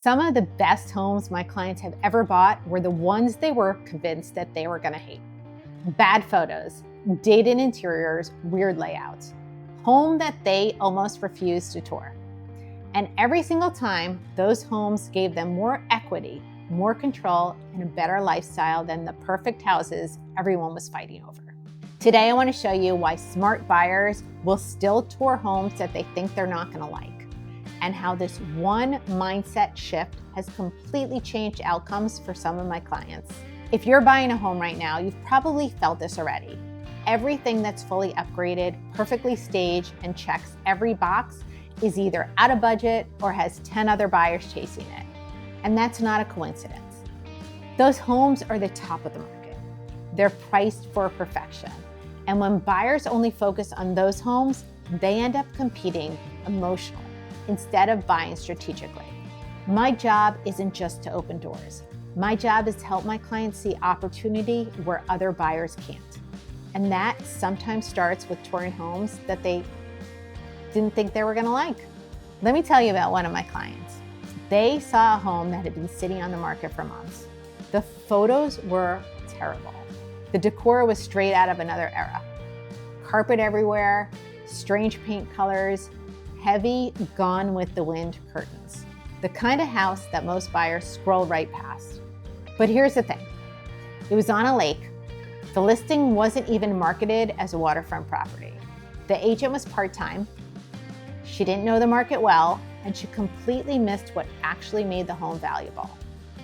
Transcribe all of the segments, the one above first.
Some of the best homes my clients have ever bought were the ones they were convinced that they were going to hate. Bad photos, dated interiors, weird layouts. Home that they almost refused to tour. And every single time, those homes gave them more equity, more control, and a better lifestyle than the perfect houses everyone was fighting over. Today, I want to show you why smart buyers will still tour homes that they think they're not going to like, and how this one mindset shift has completely changed outcomes for some of my clients. If you're buying a home right now, you've probably felt this already. Everything that's fully upgraded, perfectly staged, and checks every box is either out of budget or has 10 other buyers chasing it. And that's not a coincidence. Those homes are the top of the market. They're priced for perfection. And when buyers only focus on those homes, they end up competing emotionally instead of buying strategically. My job isn't just to open doors. My job is to help my clients see opportunity where other buyers can't. And that sometimes starts with touring homes that they didn't think they were gonna like. Let me tell you about one of my clients. They saw a home that had been sitting on the market for months. The photos were terrible. The decor was straight out of another era. Carpet everywhere, strange paint colors, heavy Gone with the Wind curtains. The kind of house that most buyers scroll right past. But here's the thing. It was on a lake. The listing wasn't even marketed as a waterfront property. The agent was part-time. She didn't know the market well, and she completely missed what actually made the home valuable.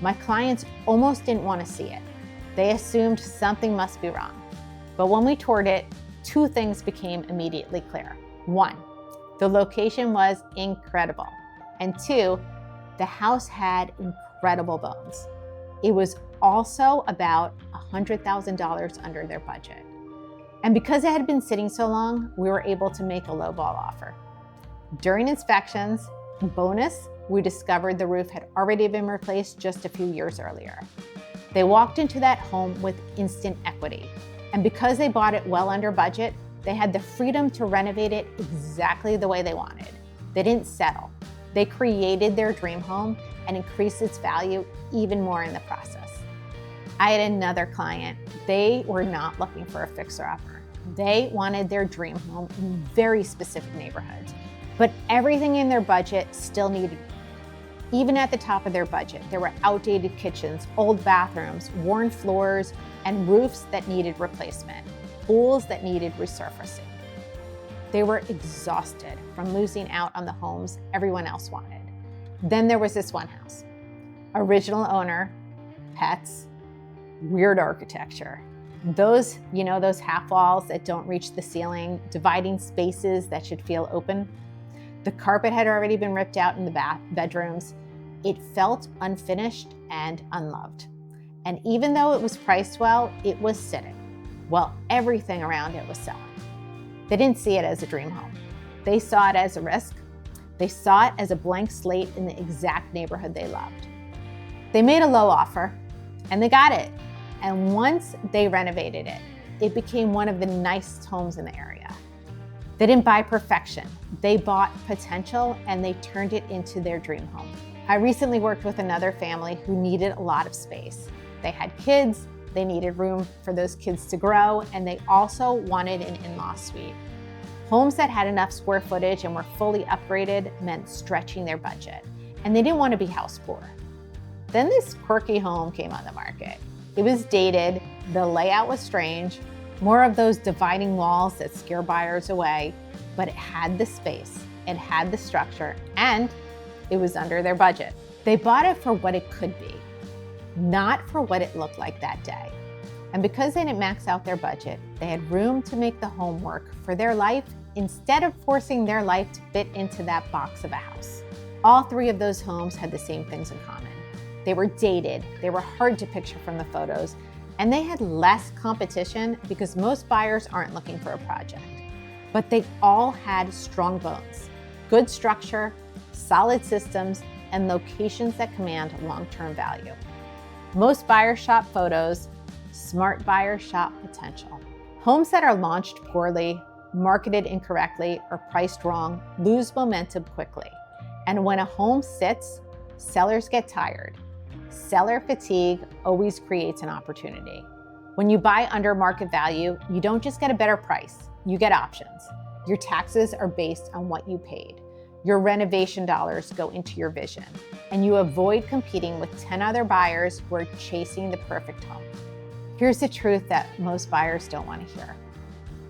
My clients almost didn't want to see it. They assumed something must be wrong. But when we toured it, two things became immediately clear. One, the location was incredible. And two, the house had incredible bones. It was also about $100,000 under their budget. And because it had been sitting so long, we were able to make a lowball offer. During inspections, bonus, we discovered the roof had already been replaced just a few years earlier. They walked into that home with instant equity. And because they bought it well under budget, they had the freedom to renovate it exactly the way they wanted. They didn't settle. They created their dream home and increased its value even more in the process. I had another client. They were not looking for a fixer-upper. They wanted their dream home in very specific neighborhoods, but everything in their budget still needed. Even at the top of their budget, there were outdated kitchens, old bathrooms, worn floors, and roofs that needed replacement, pools that needed resurfacing. They were exhausted from losing out on the homes everyone else wanted. Then there was this one house. Original owner, pets, weird architecture. Those half walls that don't reach the ceiling, dividing spaces that should feel open. The carpet had already been ripped out in the bedrooms. It felt unfinished and unloved. And even though it was priced well, it was sitting. Well, everything around it was selling. They didn't see it as a dream home. They saw it as a risk. They saw it as a blank slate in the exact neighborhood they loved. They made a low offer, and they got it. And once they renovated it, it became one of the nicest homes in the area. They didn't buy perfection. They bought potential, and they turned it into their dream home. I recently worked with another family who needed a lot of space. They had kids, they needed room for those kids to grow, and they also wanted an in-law suite. Homes that had enough square footage and were fully upgraded meant stretching their budget, and they didn't want to be house poor. Then this quirky home came on the market. It was dated, the layout was strange, more of those dividing walls that scare buyers away, but it had the space, it had the structure, and it was under their budget. They bought it for what it could be, not for what it looked like that day. And because they didn't max out their budget, they had room to make the home work for their life instead of forcing their life to fit into that box of a house. All three of those homes had the same things in common. They were dated, they were hard to picture from the photos, and they had less competition because most buyers aren't looking for a project. But they all had strong bones, good structure, solid systems, and locations that command long-term value. Most buyers shop photos, smart buyers shop potential. Homes that are launched poorly, marketed incorrectly, or priced wrong lose momentum quickly. And when a home sits, sellers get tired. Seller fatigue always creates an opportunity. When you buy under market value, you don't just get a better price, you get options. Your taxes are based on what you paid. Your renovation dollars go into your vision, and you avoid competing with 10 other buyers who are chasing the perfect home. Here's the truth that most buyers don't want to hear.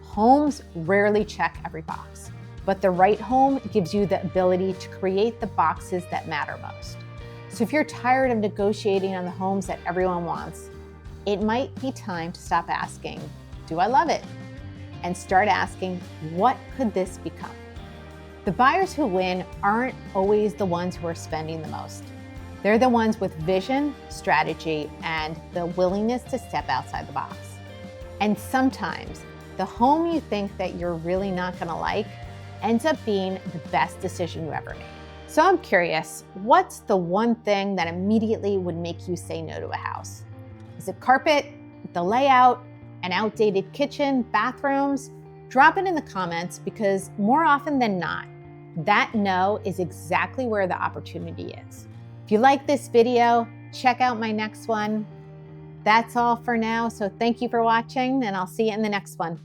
Homes rarely check every box, but the right home gives you the ability to create the boxes that matter most. So if you're tired of negotiating on the homes that everyone wants, it might be time to stop asking, do I love it? And start asking, what could this become? The buyers who win aren't always the ones who are spending the most. They're the ones with vision, strategy, and the willingness to step outside the box. And sometimes the home you think that you're really not gonna like ends up being the best decision you ever made. So I'm curious, what's the one thing that immediately would make you say no to a house? Is it carpet, the layout, an outdated kitchen, bathrooms? Drop it in the comments, because more often than not, that no is exactly where the opportunity is. If you like this video, check out my next one. That's all for now, so thank you for watching, and I'll see you in the next one.